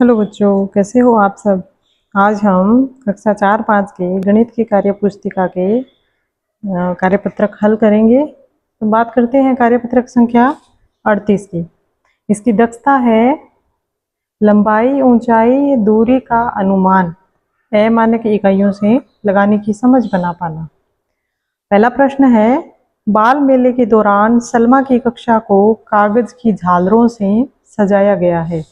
Hello बच्चों, कैसे हो आप सब। आज हम कक्षा 4-5 के गणित की कार्य पुस्तिका के कार्यपत्रक हल करेंगे। तो बात करते हैं कार्यपत्रक संख्या 38 की। इसकी दक्षता है लंबाई, ऊंचाई, दूरी का अनुमान मानक इकाइयों से लगाने की समझ बना पाना। पहला प्रश्न है, बाल मेले के दौरान सलमा की कक्षा को कागज की झालरों से सजाया गया है।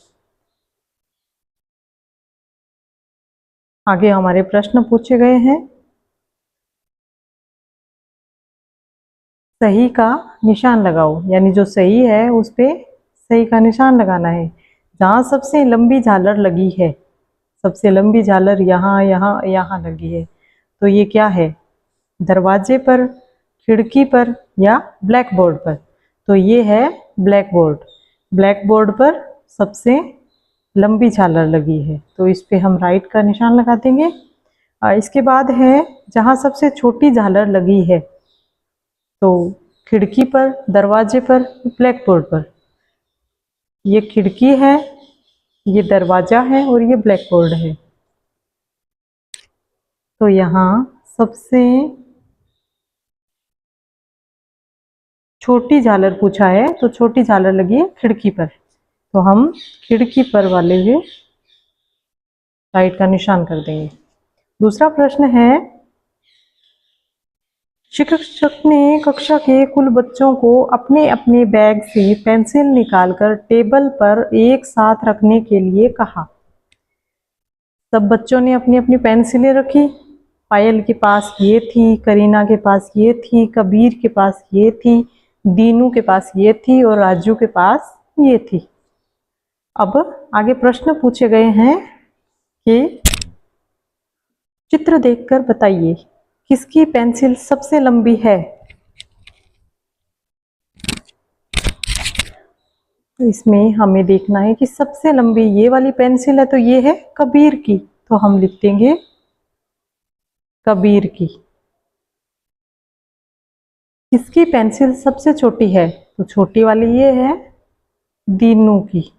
आगे हमारे प्रश्न पूछे गए हैं। सही का निशान लगाओ, यानी जो सही है उस पे सही का निशान लगाना है। जहाँ सबसे लंबी झालर लगी है, सबसे लंबी झालर यहाँ यहाँ यहाँ लगी है, तो ये क्या है? दरवाजे पर, खिड़की पर या ब्लैक बोर्ड पर? तो ये है ब्लैक बोर्ड। ब्लैक बोर्ड पर सबसे लंबी झालर लगी है, तो इस पे हम राइट का निशान लगा देंगे। इसके बाद है, जहाँ सबसे छोटी झालर लगी है, तो खिड़की पर, दरवाजे पर, ब्लैक बोर्ड पर? ये खिड़की है, ये दरवाजा है और ये ब्लैक बोर्ड है। तो यहाँ सबसे छोटी झालर पूछा है, तो छोटी झालर लगी है खिड़की पर, तो हम खिड़की पर वाले भी राइट का निशान कर देंगे। दूसरा प्रश्न है, शिक्षक ने कक्षा के कुल बच्चों को अपने अपने बैग से पेंसिल निकालकर टेबल पर एक साथ रखने के लिए कहा। सब बच्चों ने अपनी अपनी पेंसिलें रखी। पायल के पास ये थी, करीना के पास ये थी, कबीर के पास ये थी, दीनू के पास ये थी और राजू के पास ये थी। अब आगे प्रश्न पूछे गए हैं कि चित्र देखकर बताइए किसकी पेंसिल सबसे लंबी है। तो इसमें हमें देखना है कि सबसे लंबी ये वाली पेंसिल है, तो ये है कबीर की, तो हम लिख देंगे कबीर की। किसकी पेंसिल सबसे छोटी है? तो छोटी वाली ये है दीनू की।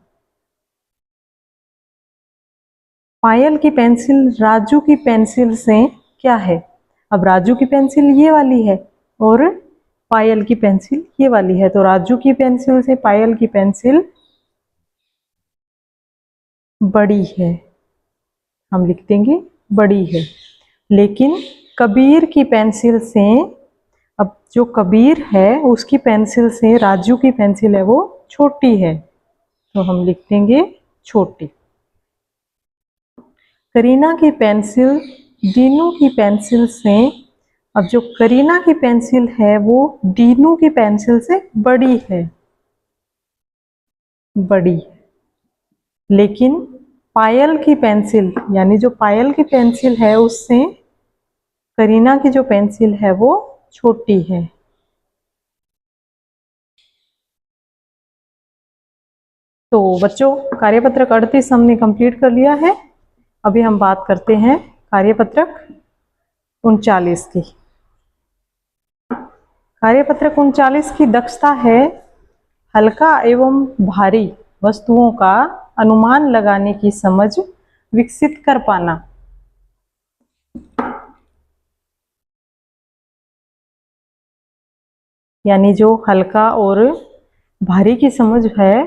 पायल की पेंसिल राजू की पेंसिल से क्या है? अब राजू की पेंसिल ये वाली है और पायल की पेंसिल ये वाली है, तो राजू की पेंसिल से पायल की पेंसिल बड़ी है, हम लिख देंगे बड़ी है। लेकिन कबीर की पेंसिल से, अब जो कबीर है उसकी पेंसिल से राजू की पेंसिल है वो छोटी है, तो हम लिख देंगे छोटी। करीना की पेंसिल दीनू की पेंसिल से, अब जो करीना की पेंसिल है वो दीनू की पेंसिल से बड़ी है, बड़ी। लेकिन पायल की पेंसिल, यानी जो पायल की पेंसिल है उससे करीना की जो पेंसिल है वो छोटी है। तो बच्चों, कार्यपत्रक 38 हमने कंप्लीट कर लिया है। अभी हम बात करते हैं कार्यपत्रक 39 की। कार्यपत्रक 39 की दक्षता है हल्का एवं भारी वस्तुओं का अनुमान लगाने की समझ विकसित कर पाना। यानी जो हल्का और भारी की समझ है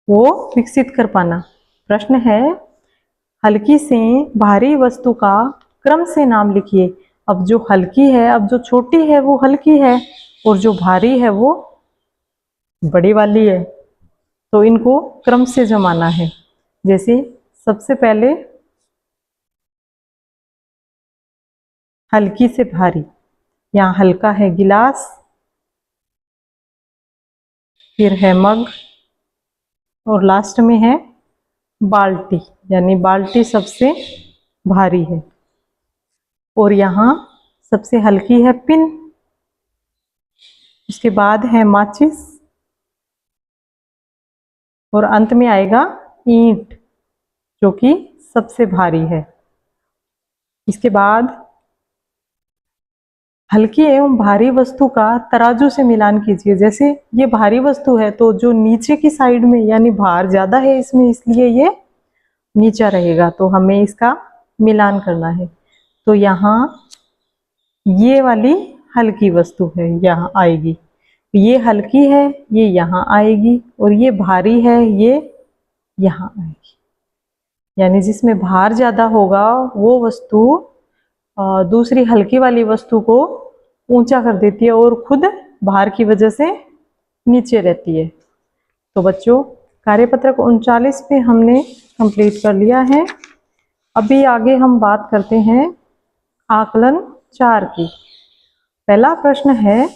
वो विकसित कर पाना। प्रश्न है, हल्की से भारी वस्तु का क्रम से नाम लिखिए। अब जो हल्की है, अब जो छोटी है वो हल्की है और जो भारी है वो बड़ी वाली है, तो इनको क्रम से जमाना है। जैसे सबसे पहले हल्की से भारी, यहाँ हल्का है गिलास, फिर है मग और लास्ट में है बाल्टी, यानी बाल्टी सबसे भारी है। और यहाँ सबसे हल्की है पिन, उसके बाद है माचिस और अंत में आएगा ईंट जो कि सबसे भारी है। इसके बाद हल्की एवं भारी वस्तु का तराजू से मिलान कीजिए। जैसे ये भारी वस्तु है तो जो नीचे की साइड में यानी भार ज्यादा है इसमें, इसलिए ये नीचा रहेगा, तो हमें इसका मिलान करना है। तो यहाँ ये वाली हल्की वस्तु है, यहाँ आएगी, ये हल्की है, ये यहाँ आएगी, और ये भारी है, ये यहाँ आएगी। यानी जिसमें भार ज्यादा होगा वो वस्तु दूसरी हल्की वाली वस्तु को ऊंचा कर देती है और खुद भार की वजह से नीचे रहती है। तो बच्चों, कार्यपत्रक 39 पे हमने कंप्लीट कर लिया है। अभी आगे हम बात करते हैं आकलन 4 की। पहला प्रश्न है,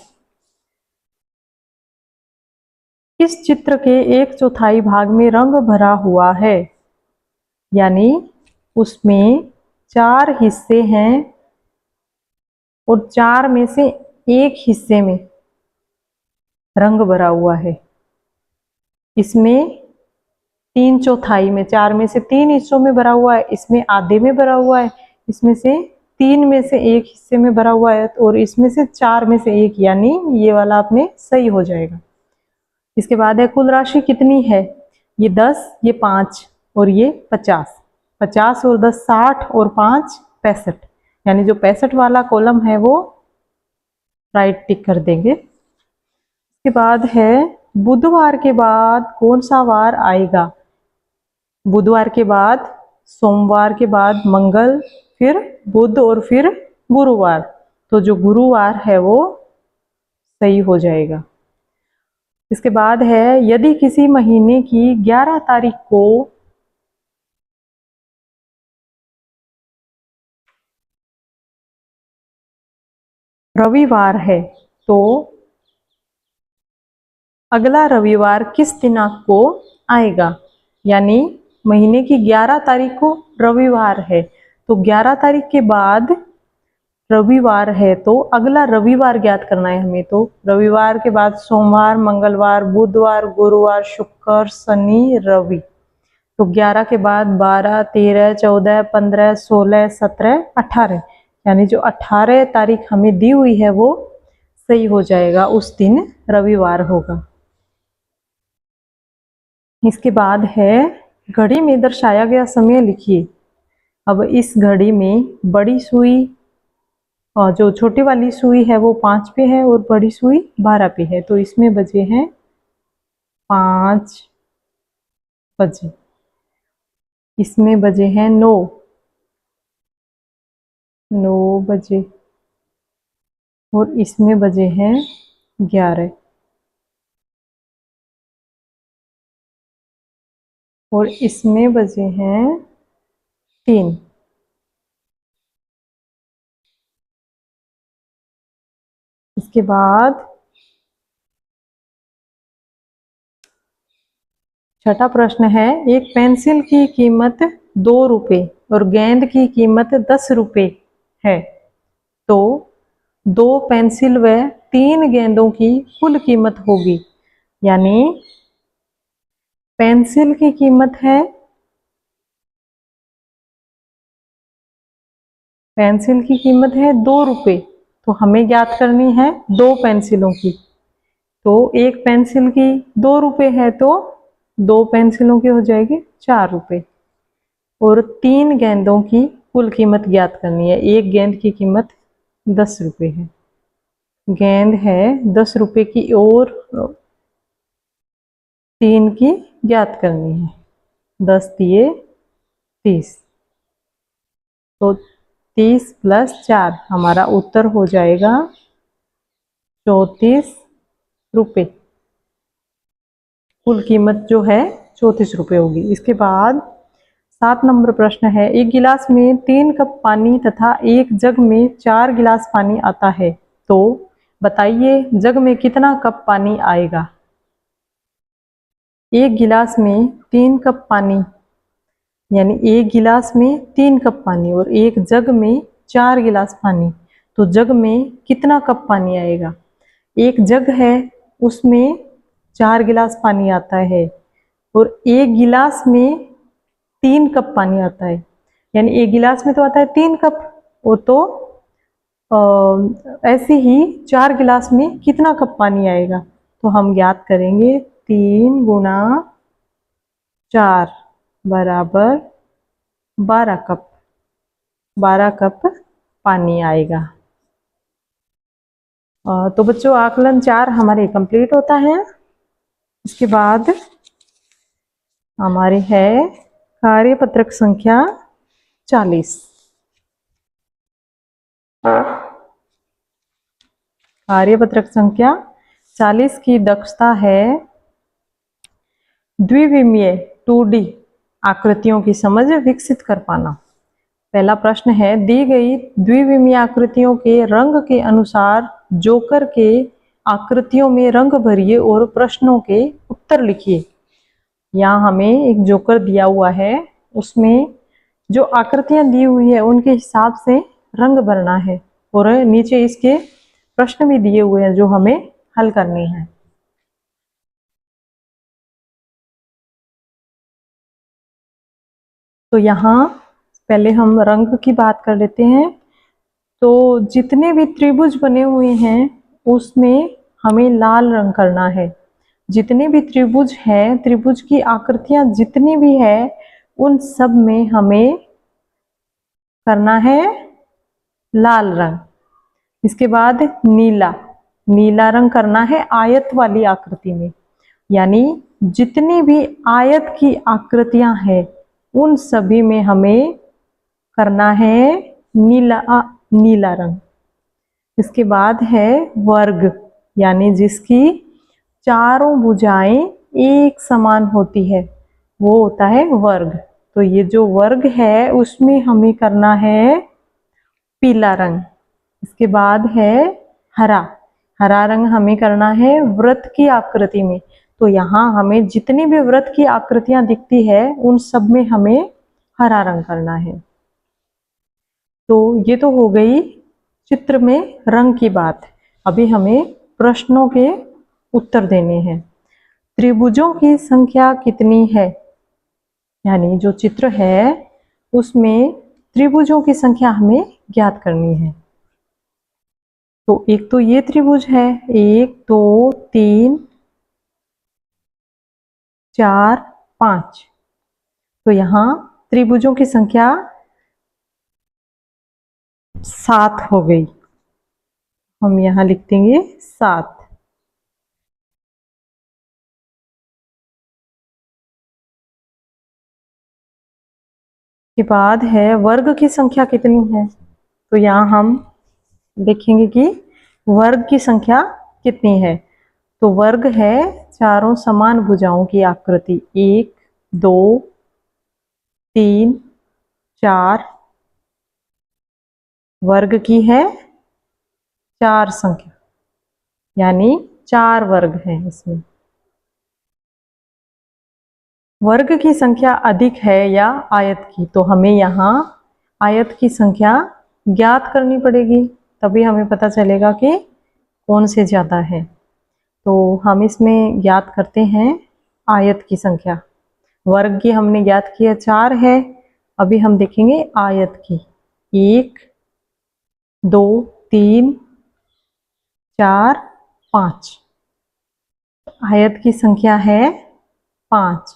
इस चित्र के 1/4 भाग में रंग भरा हुआ है, यानी उसमें 4 हिस्से हैं और 4 में से एक हिस्से में रंग भरा हुआ है। इसमें 3/4 में, 4 में से 3 हिस्सों में भरा हुआ है, इसमें आधे में भरा हुआ है, इसमें से 3 में से एक हिस्से में भरा हुआ है, और इसमें से 4 में से एक, यानी ये वाला अपने सही हो जाएगा। इसके बाद है कुल राशि कितनी है, ये 10, ये 5 और ये 50। 50 और 10 60 और 5 65, यानी जो 65 वाला कॉलम है वो राइट टिक कर देंगे। इसके बाद है बुधवार के बाद कौन सा वार आएगा। बुधवार के बाद सोमवार के बाद मंगल, फिर बुध और फिर गुरुवार, तो जो गुरुवार है वो सही हो जाएगा। इसके बाद है यदि किसी महीने की 11 तारीख को रविवार है तो अगला रविवार किस दिनांक को आएगा। यानी महीने की 11 तारीख को रविवार है, तो 11 तारीख के बाद रविवार है, तो अगला रविवार ज्ञात करना है हमें। तो रविवार के बाद सोमवार, मंगलवार, बुधवार, गुरुवार, शुक्र, शनि, रवि, तो 11 के बाद 12, 13, 14, 15, 16, 17, 18, यानी जो 18 तारीख हमें दी हुई है वो सही हो जाएगा, उस दिन रविवार होगा। इसके बाद है घड़ी में दर्शाया गया समय लिखिए। अब इस घड़ी में बड़ी सुई और जो छोटी वाली सुई है वो 5 पे है और बड़ी सुई 12 पे है, तो इसमें बजे हैं 5 बजे, इसमें बजे हैं 9 बजे, और इसमें बजे हैं 11, और इसमें बजे हैं 3। इसके बाद छठा प्रश्न है, एक पेंसिल की कीमत 2 रुपये और गेंद की कीमत 10 रुपये है, तो 2 पेंसिल व 3 गेंदों की कुल कीमत होगी। यानी पेंसिल की कीमत है, पेंसिल की कीमत है 2 रुपये, तो हमें ज्ञात करनी है 2 पेंसिलों की। तो एक पेंसिल की 2 रुपये है तो 2 पेंसिलों की हो जाएगी 4 रुपये, और 3 गेंदों की कुल कीमत ज्ञात करनी है। एक गेंद की कीमत 10 रुपये है, गेंद है 10 रुपये की, और 3 की ज्ञात करनी है। 10 दिए 30, तो 30 + 4 हमारा उत्तर हो जाएगा 34 रुपये। कुल कीमत जो है 34 रुपये होगी। इसके बाद 7 नंबर प्रश्न है, एक गिलास में 3 कप पानी तथा एक जग में 4 गिलास पानी आता है, तो बताइए जग में कितना कप पानी आएगा। एक गिलास में 3 कप पानी, यानी एक गिलास में 3 कप पानी और एक जग में 4 गिलास पानी, तो जग में कितना कप पानी आएगा। एक जग है उसमें 4 गिलास पानी आता है और एक गिलास में 3 कप पानी आता है, यानी एक गिलास में तो आता है 3 कप, वो तो ऐसे ही 4 गिलास में कितना कप पानी आएगा? तो हम ज्ञात करेंगे 3 गुना 4 बराबर 12 कप। 12 कप पानी आएगा। तो बच्चों आकलन 4 हमारे कंप्लीट होता है। इसके बाद हमारी है कार्यपत्रक संख्या 40। कार्यपत्रक संख्या 40 की दक्षता है द्विविमीय 2D आकृतियों की समझ विकसित कर पाना। पहला प्रश्न है, दी गई द्विविमीय आकृतियों के रंग के अनुसार जोकर के आकृतियों में रंग भरिए और प्रश्नों के उत्तर लिखिए। यहाँ हमें एक जोकर दिया हुआ है, उसमें जो आकृतियां दी हुई है उनके हिसाब से रंग भरना है और नीचे इसके प्रश्न भी दिए हुए हैं जो हमें हल करने हैं। तो यहाँ पहले हम रंग की बात कर लेते हैं। तो जितने भी त्रिभुज बने हुए हैं उसमें हमें लाल रंग करना है। जितने भी त्रिभुज हैं, त्रिभुज की आकृतियां जितनी भी है उन सब में हमें करना है लाल रंग। इसके बाद नीला, नीला रंग करना है आयत वाली आकृति में, यानी जितनी भी आयत की आकृतियां हैं उन सभी में हमें करना है नीला रंग। इसके बाद है वर्ग, यानी जिसकी चारों भुजाएं एक समान होती है वो होता है वर्ग। तो ये जो वर्ग है उसमें हमें करना है पीला रंग। इसके बाद है हरा, हरा रंग हमें करना है वृत्त की आकृति में। तो यहाँ हमें जितनी भी वृत्त की आकृतियां दिखती है उन सब में हमें हरा रंग करना है। तो ये तो हो गई चित्र में रंग की बात। अभी हमें प्रश्नों के उत्तर देने हैं। त्रिभुजों की संख्या कितनी है? यानी जो चित्र है उसमें त्रिभुजों की संख्या हमें ज्ञात करनी है। तो एक तो ये त्रिभुज है, 1 2 3 4 5। तो यहाँ त्रिभुजों की संख्या 7 हो गई। हम यहाँ लिख देंगे 7। के बाद है वर्ग की संख्या कितनी है? तो यहाँ हम देखेंगे कि वर्ग की संख्या कितनी है। तो वर्ग है चारों समान भुजाओं की आकृति, 1 2 3 4। वर्ग की है 4 संख्या, यानी 4 वर्ग हैं इसमें। वर्ग की संख्या अधिक है या आयत की? तो हमें यहाँ आयत की संख्या ज्ञात करनी पड़ेगी, तभी हमें पता चलेगा कि कौन से ज़्यादा है। तो हम इसमें ज्ञात करते हैं आयत की संख्या। वर्ग की हमने ज्ञात किया 4 है। अभी हम देखेंगे आयत की, 1 2 3 4 5। आयत की संख्या है 5।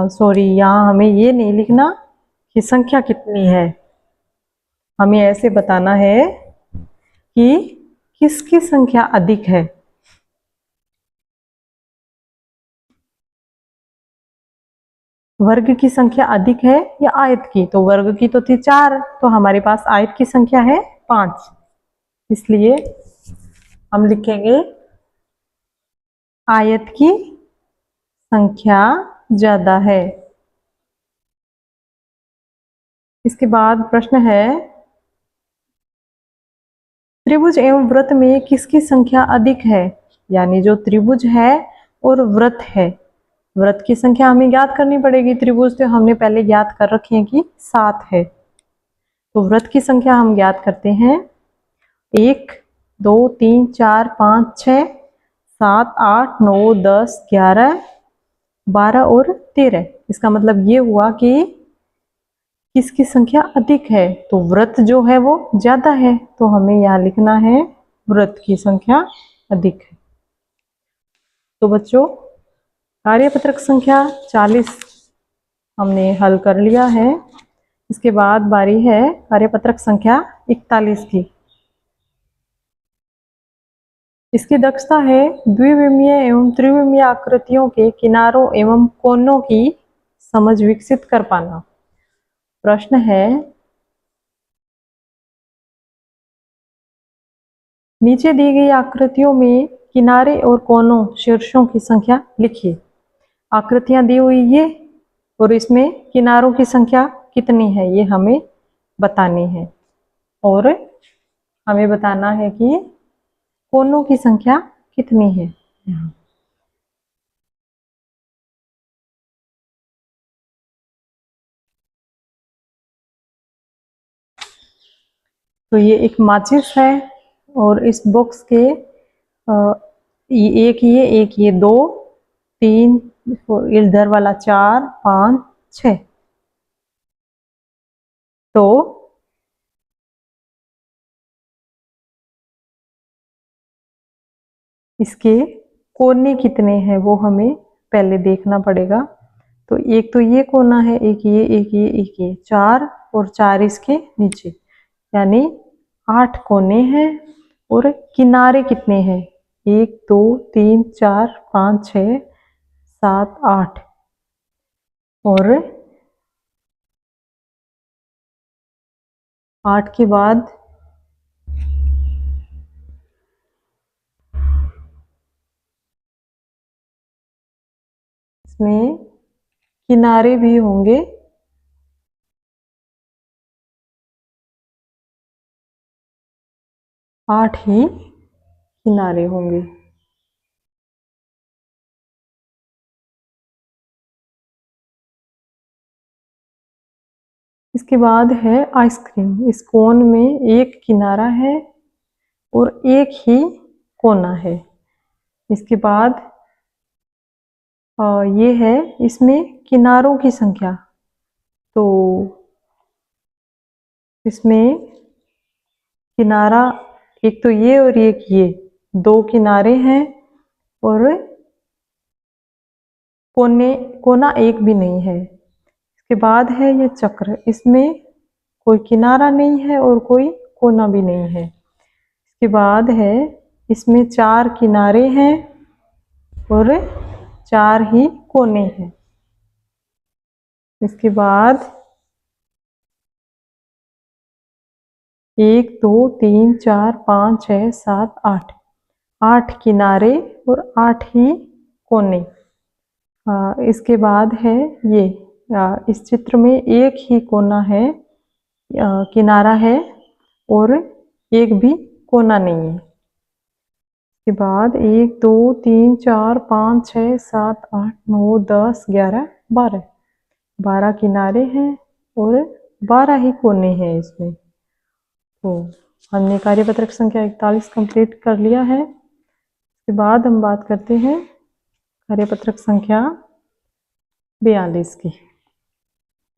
सॉरी, यहाँ हमें ये नहीं लिखना कि संख्या कितनी है, हमें ऐसे बताना है कि किसकी संख्या अधिक है। वर्ग की संख्या अधिक है या आयत की? तो वर्ग की तो थी 4, तो हमारे पास आयत की संख्या है 5। इसलिए हम लिखेंगे आयत की संख्या ज्यादा है। इसके बाद प्रश्न है, त्रिभुज एवं वृत्त में किसकी संख्या अधिक है? यानी जो त्रिभुज है और वृत्त है, वृत्त की संख्या हमें ज्ञात करनी पड़ेगी। त्रिभुज तो हमने पहले ज्ञात कर रखे हैं कि 7 है। तो वृत्त की संख्या हम ज्ञात करते हैं, 1 2 3 4 5 6 7 8 9 10 11 12 और 13। इसका मतलब ये हुआ कि किसकी संख्या अधिक है, तो व्रत जो है वो ज्यादा है, तो हमें यहाँ लिखना है व्रत की संख्या अधिक है। तो बच्चों कार्यपत्रक संख्या 40 हमने हल कर लिया है। इसके बाद बारी है कार्यपत्रक संख्या 41 की। इसकी दक्षता है द्विविमीय एवं त्रिविमीय आकृतियों के किनारों एवं कोनों की समझ विकसित कर पाना। प्रश्न है, नीचे दी गई आकृतियों में किनारे और कोनों शीर्षों की संख्या लिखिए। आकृतियां दी हुई ये और इसमें किनारों की संख्या कितनी है ये हमें बतानी है, और हमें बताना है कि कोनों की संख्या कितनी है। तो ये एक माचिस है और इस बॉक्स के एक ये 2 3 इधर वाला 4 5 6। तो इसके कोने कितने हैं वो हमें पहले देखना पड़ेगा। तो एक तो ये कोना है, एक ये 4 और 4 इसके नीचे, यानी 8 कोने हैं। और किनारे कितने हैं, 1 2 3 4 5 6 7 8। और 8 के बाद इसमें किनारे भी होंगे, 8 ही किनारे होंगे। इसके बाद है आइसक्रीम। इस कोन में एक किनारा है और एक ही कोना है। इसके बाद ये है इसमें किनारों की संख्या। तो इसमें किनारा एक तो ये और एक ये 2 किनारे हैं, और कोना एक भी नहीं है। इसके बाद है ये चक्र, इसमें कोई किनारा नहीं है और कोई कोना भी नहीं है। इसके बाद है इसमें 4 किनारे हैं और 4 ही कोने हैं। इसके बाद 1 2 3 4 5 6 7 8, 8 किनारे और 8 ही कोने। इसके बाद है ये इस चित्र में एक ही कोना है, किनारा है और एक भी कोना नहीं है। इसके बाद 1 2 3 4 5 6 7 8 9 10 11 12, 12 किनारे हैं और 12 ही कोने हैं इसमें। तो हमने कार्यपत्रक संख्या 41 कंप्लीट कर लिया है। इसके बाद हम बात करते हैं कार्यपत्रक संख्या 42 की।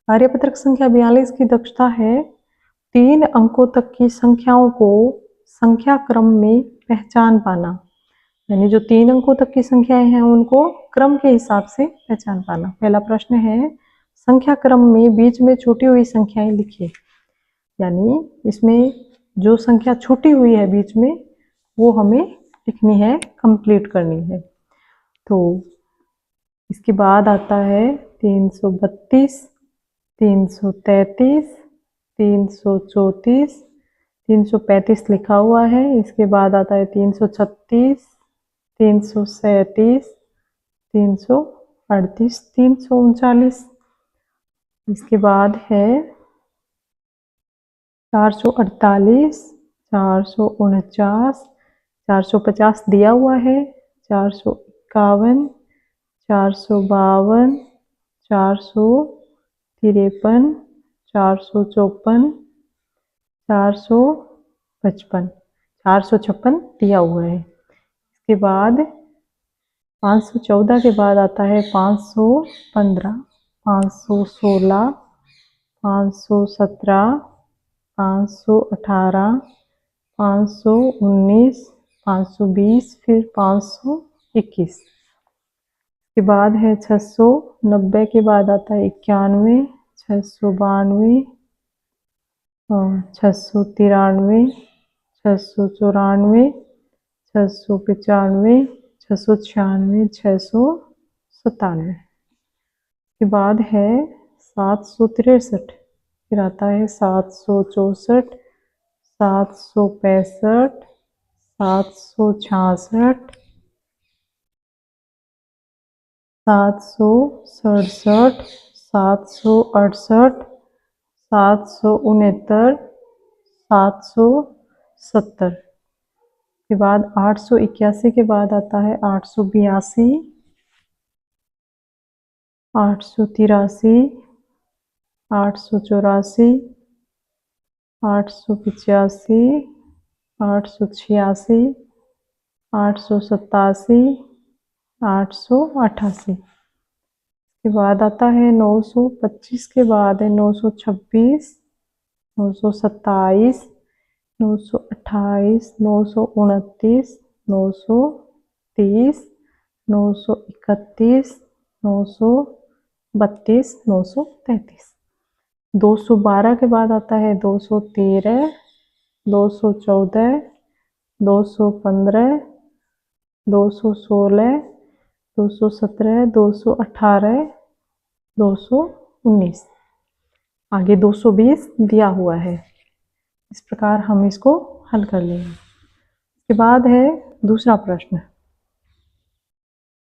कार्यपत्रक संख्या 42 की दक्षता है 3 अंकों तक की संख्याओं को संख्या क्रम में पहचान पाना। यानी जो 3 अंकों तक की संख्याएं हैं उनको क्रम के हिसाब से पहचान पाना। पहला प्रश्न है, संख्या क्रम में बीच में छूटी हुई संख्याएं लिखिए। यानी इसमें जो संख्या छूटी हुई है बीच में वो हमें लिखनी है, कंप्लीट करनी है। तो इसके बाद आता है 332, 333, 334, 335 लिखा हुआ है। इसके बाद आता है 336, 337, 338, 339। इसके बाद है 448, 449, 450 दिया हुआ है, 451, 452, 453, 454, 455, 456 दिया हुआ है। इसके बाद 514 के बाद आता है 515, 516, 517, 518, 519, 520, फिर 521। के बाद है 690 के बाद आता है 91, 692, 693, 694, 695, 696, 697। के बाद है 763, फिर आता है 764, 765, 766, 767, 768, 769, 770। के बाद 881 के बाद आता है 882, 883, 884, 885, 886, 887, 888। के बाद आता है 925 के बाद है 926, 927, 928, 929, 930, 931, 932, 933। 212 के बाद आता है 213, 214, 215, 216, 217, 218, 219। आगे 220 दिया हुआ है। इस प्रकार हम इसको हल कर लेंगे। इसके बाद है दूसरा प्रश्न।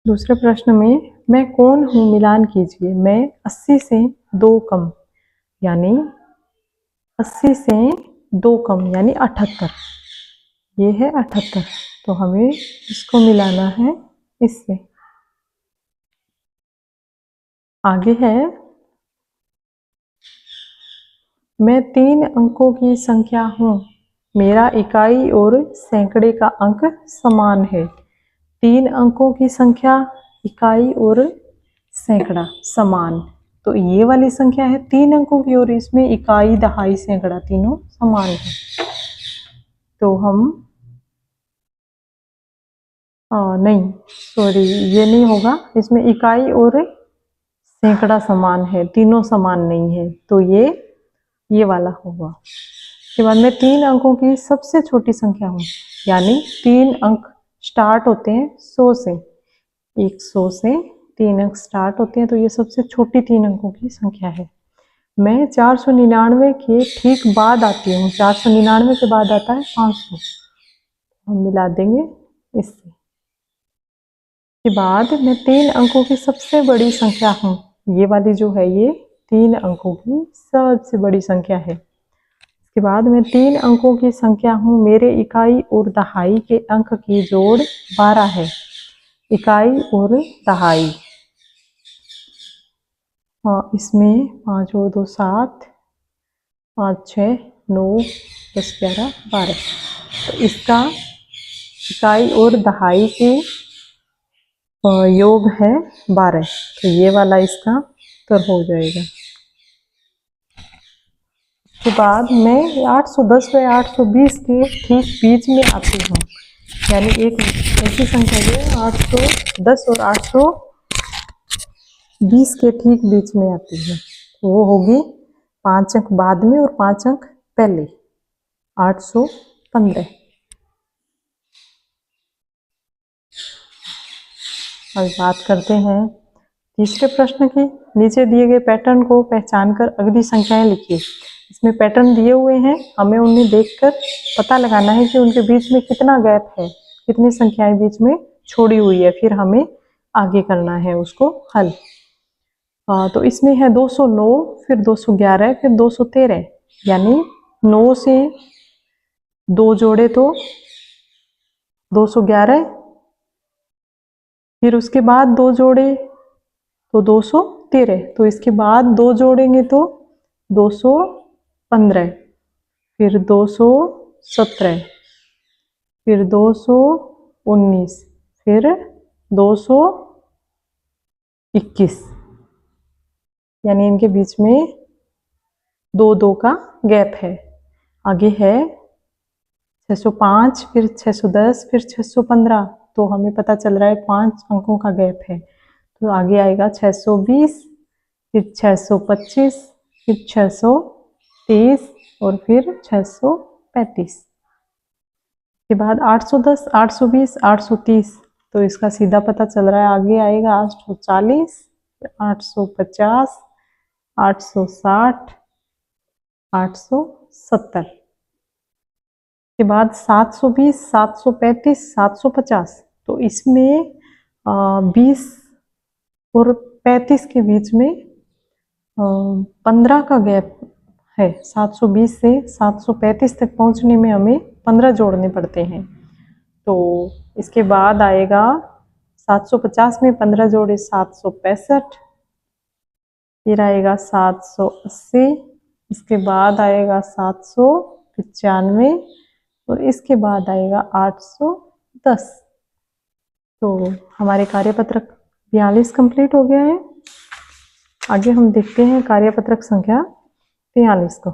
दूसरे प्रश्न में मैं कौन हूँ मिलान कीजिए। मैं 80 से 2 कम यानी 80 से 2 कम यानी 78। ये है 78, तो हमें इसको मिलाना है इससे। आगे है मैं 3 अंकों की संख्या हूँ। मेरा इकाई और सैकड़े का अंक समान है। 3 अंकों की संख्या, इकाई और सैकड़ा समान, तो ये वाली संख्या है 3 अंकों की और इसमें इकाई, दहाई, सैकड़ा तीनों समान है। तो हम नहीं, सॉरी, ये नहीं होगा। इसमें इकाई और सैकड़ा समान है, तीनों समान नहीं है, तो ये वाला होगा। के बाद में 3 अंकों की सबसे छोटी संख्या हूँ, यानी 3 अंक स्टार्ट होते हैं 100 से। 100 से 3 अंक स्टार्ट होते हैं, तो ये सबसे छोटी 3 अंकों की संख्या है। मैं 499 के ठीक बाद आती हूँ। 499 के बाद आता है 500, हम मिला देंगे इससे। के बाद मैं 3 अंकों की सबसे बड़ी संख्या हूँ। ये वाली जो है ये 3 अंकों की सबसे बड़ी संख्या है। इसके बाद मैं 3 अंकों की संख्या हूँ। मेरे इकाई और दहाई के अंक की जोड़ 12 है। इकाई और दहाई, हाँ, इसमें 5 और 2 7, 5 6 9 10 11 12, तो इसका इकाई और दहाई के योग है 12, तो ये वाला इसका उत्तर हो जाएगा। के बाद मैं 810 व 820 के ठीक बीच में आती हूँ, यानी एक ऐसी संख्या जो 810 और 820 के ठीक बीच में आती है, तो वो होगी 5 अंक बाद में और 5 अंक पहले, 815। अब बात करते हैं तीसरे प्रश्न की। नीचे दिए गए पैटर्न को पहचानकर अगली संख्याएं लिखिए। इसमें पैटर्न दिए हुए हैं, हमें उन्हें देखकर पता लगाना है कि उनके बीच में कितना गैप है, कितनी संख्याएं बीच में छोड़ी हुई है, फिर हमें आगे करना है उसको हल। तो इसमें है 209, फिर 211, फिर 213, यानी 9 से 2 जोड़े तो 211, फिर उसके बाद 2 जोड़े तो 213, तो इसके बाद 2 जोड़ेंगे तो 215, फिर 217, फिर 219, फिर 221, यानी इनके बीच में दो दो का गैप है। आगे है 605, फिर 610, फिर 615, तो हमें पता चल रहा है 5 अंकों का गैप है। तो आगे आएगा 620, फिर 625, फिर 630 और फिर 635 के बाद 810, 820, 830, तो इसका सीधा पता चल रहा है आगे आएगा 840, 850, 860, 870 के बाद 720, 735, 750, तो इसमें 20 और 35 के बीच में 15 का गैप है। 720 से 735 तक पहुंचने में हमें 15 जोड़ने पड़ते हैं। तो इसके बाद आएगा 750 में 15 जोड़े 765, फिर आएगा 780, इसके बाद आएगा 795 और इसके बाद आएगा 810। तो हमारे कार्यपत्रक 42 कंप्लीट हो गया है। आगे हम देखते हैं कार्यपत्रक संख्या 43 को।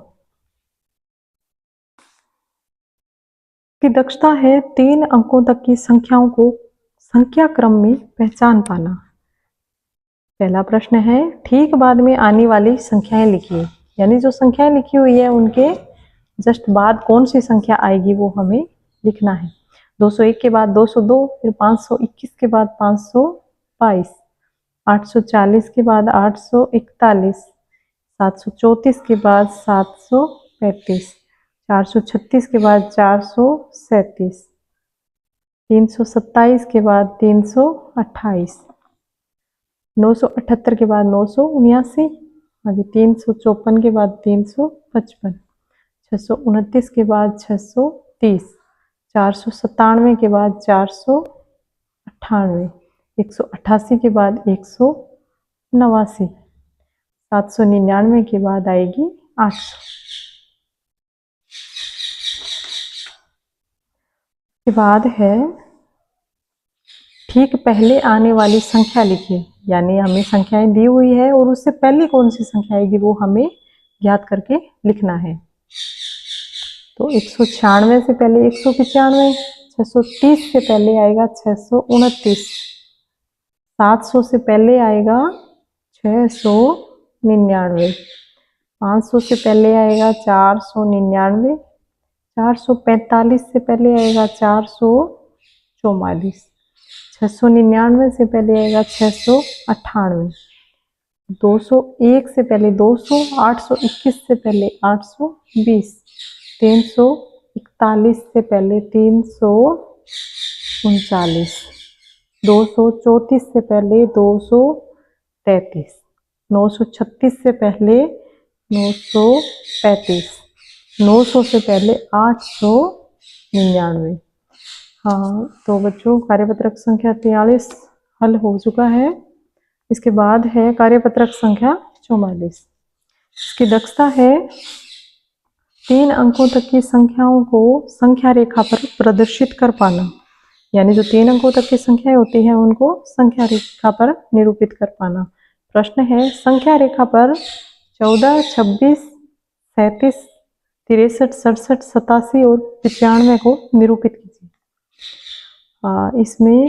की दक्षता है 3 अंकों तक की संख्याओं को संख्या क्रम में पहचान पाना। पहला प्रश्न है, ठीक बाद में आने वाली संख्याएं लिखिए। यानी जो संख्याएं लिखी हुई है उनके जस्ट बाद कौन सी संख्या आएगी वो हमें लिखना है। 201 के बाद 202, फिर 521 के बाद 522, 840 के बाद 841, 734 के बाद 735, 436 के बाद 437, 327 के बाद 328, 978 के बाद 979, आगे 354 के बाद 355, 629 के बाद 630, 497 के बाद 498, 188 के बाद 189, 799 के बाद आएगी 800। के बाद है ठीक पहले आने वाली संख्या लिखिए। यानी हमें संख्याएं दी हुई है और उससे पहले कौन सी संख्या आएगी वो हमें ज्ञात करके लिखना है। तो 196 से पहले 195, 630 से पहले आएगा 629, 700 से पहले आएगा 699, 500 से पहले आएगा 499, 445 से पहले आएगा 444, 699 से पहले आएगा 698, 201 से पहले 200, 821 से पहले 820, 341 से पहले 339, 234 से पहले 233, 936 से पहले 935, 900 से पहले 899। हाँ, तो बच्चों कार्यपत्रक संख्या 43 हल हो चुका है। इसके बाद है कार्यपत्रक संख्या 44। इसकी दक्षता है 3 अंकों तक की संख्याओं को संख्या रेखा पर प्रदर्शित कर पाना। यानी जो 3 अंकों तक की संख्याएं होती हैं उनको संख्या रेखा पर निरूपित कर पाना। प्रश्न है, संख्या रेखा पर 14, 26, 37, 63, 67, 87 और 95 को निरूपित कीजिए। इसमें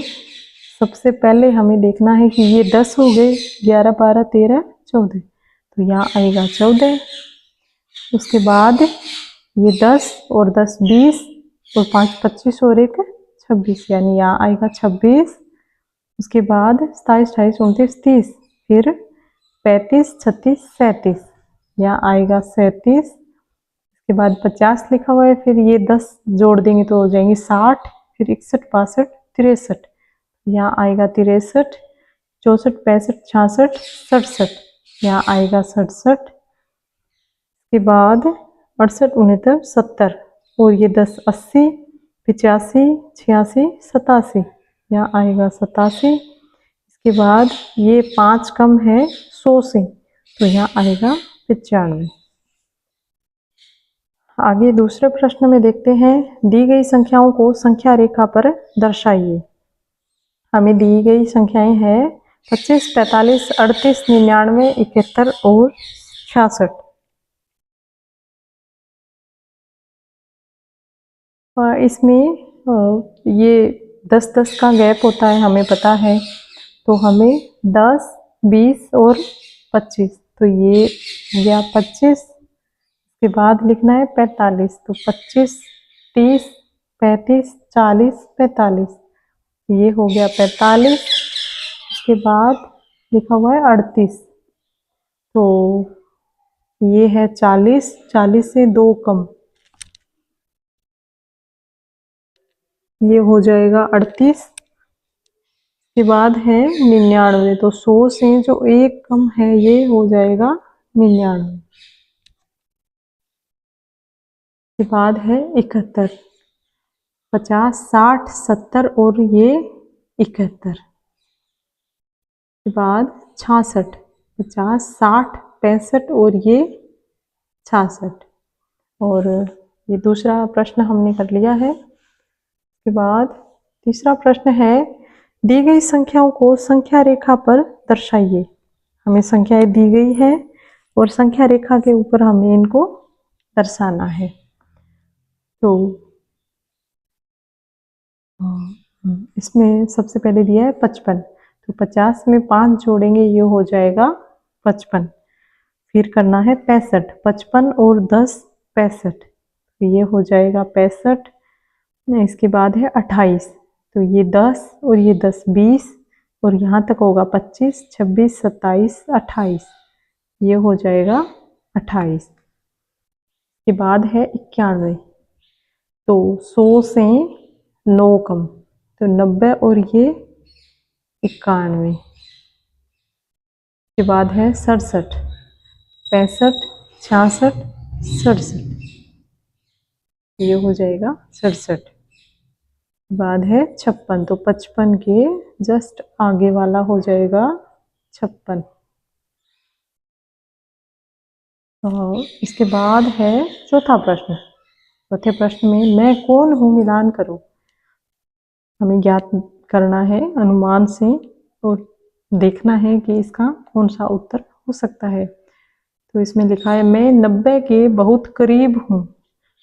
सबसे पहले हमें देखना है कि ये 10 हो गए, 11, 12, 13, 14, तो यहाँ आएगा 14। उसके बाद ये 10 और 10 20 और 5 25 और 1 26, यानी यहाँ आएगा 26। उसके बाद 27, 28, 29, 30, फिर 35, 36, 37, यहाँ आएगा 37। इसके बाद 50 लिखा हुआ है, फिर ये 10 जोड़ देंगे तो हो जाएंगे 60, फिर 61, 62, 63, यहाँ आएगा 63, 64, 65, 66, 67, यहाँ आएगा 67। के बाद 68, 69, 70 और ये 10 80, 85, 86, 87, यहाँ आएगा 87। इसके बाद ये 5 कम है 100 से, तो यहाँ आएगा 95। आगे दूसरे प्रश्न में देखते हैं, दी गई संख्याओं को संख्या रेखा पर दर्शाइए। हमें दी गई संख्याएं हैं 25, 45, 38, 99, 71 और 66। इसमें ये 10-10 का गैप होता है, हमें पता है। तो हमें 10, 20 और 25, तो ये हो गया 25। के बाद लिखना है 45, तो 25, 30, 35, 40, 45, ये हो गया 45। उसके बाद लिखा हुआ है 38, तो ये है 40, 40 से 2 कम, ये हो जाएगा 38। के बाद है 99, तो 100 से जो 1 कम है ये हो जाएगा 99। के बाद है 71, 50, 60, 70 और ये 71। के बाद 66, 50, 60, 65 और ये 66। और ये दूसरा प्रश्न हमने कर लिया है। के बाद तीसरा प्रश्न है, दी गई संख्याओं को संख्या रेखा पर दर्शाइए। हमें संख्याएं दी गई है और संख्या रेखा के ऊपर हमें इनको दर्शाना है। तो इसमें सबसे पहले दिया है 55, तो 50 में 5 जोड़ेंगे, ये हो जाएगा 55। फिर करना है 65, 55 और 10 65, तो ये हो जाएगा 65। इसके बाद है 28, तो ये 10 और ये 10 20 और यहाँ तक होगा 25, 26, 27, 28, ये हो जाएगा 28। के बाद है 91, तो 100 से 9 कम, तो 90 और ये 91। के बाद है 67, 65, 66, 67, ये हो जाएगा 67। बाद है 56, तो 55 के जस्ट आगे वाला हो जाएगा 56। और इसके बाद है चौथा प्रश्न। चौथे प्रश्न में मैं कौन हूँ मिलान करो, हमें ज्ञात करना है अनुमान से और देखना है कि इसका कौन सा उत्तर हो सकता है। तो इसमें लिखा है मैं 90 के बहुत करीब हूँ,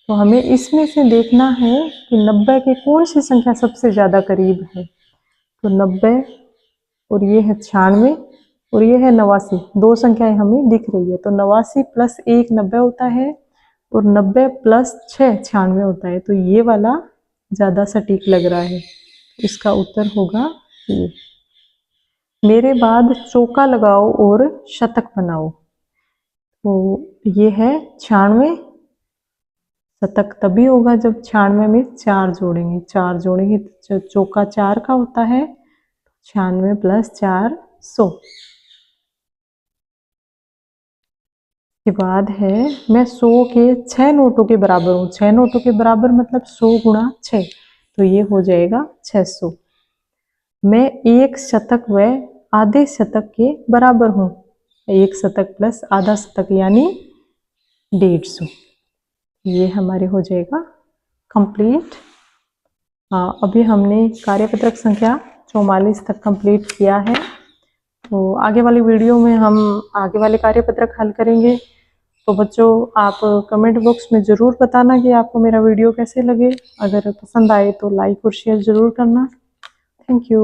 तो हमें इसमें से देखना है कि 90 की कौन सी संख्या सबसे ज़्यादा करीब है। तो 90 और ये है 96 और ये है 89, दो संख्याएं हमें दिख रही है। तो 89 प्लस 1 90 होता है और 90 प्लस 6 96 होता है, तो ये वाला ज़्यादा सटीक लग रहा है। इसका उत्तर होगा ये। मेरे बाद चौका लगाओ और शतक बनाओ, तो ये है 96। शतक तभी होगा जब 96 में 4 जोड़ेंगे, 4 जोड़ेंगे तो चौका 4 का होता है, 96 प्लस 4 100। के बाद है मैं 100 के 6 नोटों के बराबर हूँ। 6 नोटों के बराबर मतलब 100 गुणा 6, तो ये हो जाएगा 600। मैं 1 शतक व आधे शतक के बराबर हूँ। 1 शतक प्लस आधा शतक यानी 150, ये हमारे हो जाएगा कंप्लीट। अभी हमने कार्यपत्रक संख्या 44 तक कंप्लीट किया है। तो आगे वाली वीडियो में हम आगे वाले कार्यपत्रक हल करेंगे। तो बच्चों, आप कमेंट बॉक्स में ज़रूर बताना कि आपको मेरा वीडियो कैसे लगे। अगर पसंद आए तो लाइक और शेयर ज़रूर करना। Thank you.